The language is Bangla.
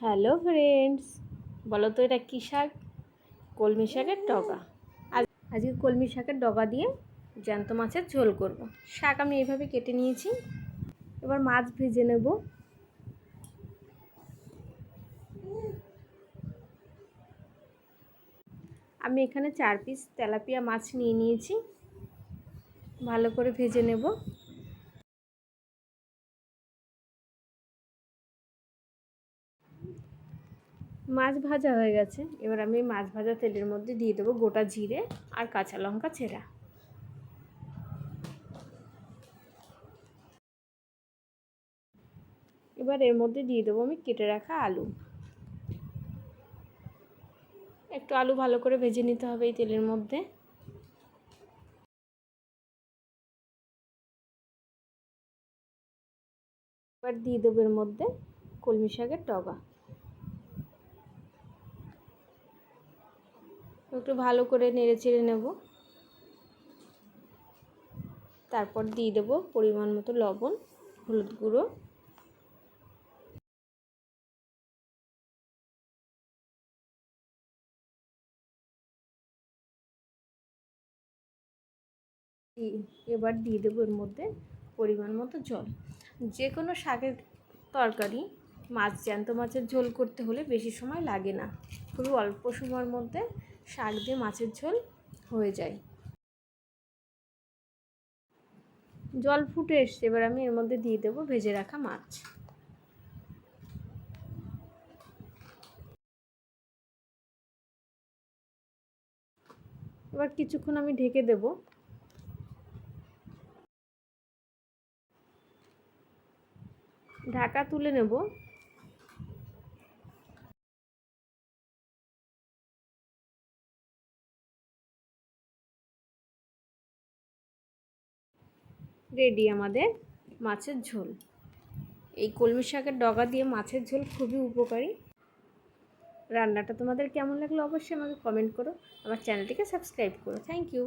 হ্যালো ফ্রেন্ডস, বলো তো এটা কী শাক? কলমি শাকের ডগা। আজকে কলমি শাকের ডগা দিয়ে জ্যান্ত মাছের ঝোল করব। শাক আমি এইভাবে কেটে নিয়েছি। এবার মাছ ভেজে নেব। আমি এখানে 4 পিস তেলাপিয়া মাছ নিয়ে নিয়েছি, ভালো করে ভেজে নেব। মাছ ভাজা হয়ে গেছে। এবার আমি মাছ ভাজা তেলের মধ্যে দিয়ে দেবো গোটা জিরে আর কাঁচা লঙ্কা চেরা। এবার এর মধ্যে দিয়ে দেবো আমি কেটে রাখা আলু। একটু আলু ভালো করে ভেজে নিতে হবে এই তেলের মধ্যে। এবার দিয়ে দেবো এর মধ্যে কলমি শাকের ডগা। একটু ভালো করে নেড়ে চেড়ে নেব। তারপর দিয়ে দেবো পরিমাণ মতো লবণ, হলুদ গুঁড়ো, এবার দিয়ে দেবো এর মধ্যে পরিমাণ মতো জল। যে কোনো শাকের তরকারি জ্যান্ত মাছের ঝোল করতে হলে বেশি সময় লাগে না, খুবই অল্প সময়ের মধ্যে শাক দিয়ে মাছের ঝোল হয়ে যায়। জল ফুটে এসছে, এবার আমি এর মধ্যে দিয়ে দেবো ভেজে রাখা মাছ। এবার কিছুক্ষণ আমি ঢেকে দেব। ঢাকা তুলে নেব। রেডি আমাদের মাছের ঝোল। এই কলমি শাকের ডগা দিয়ে মাছের ঝোল খুবই উপকারী। রান্নাটা তোমাদের কেমন লাগলো অবশ্যই আমাকে কমেন্ট করো। আমার চ্যানেলটিকে সাবস্ক্রাইব করো। Thank you.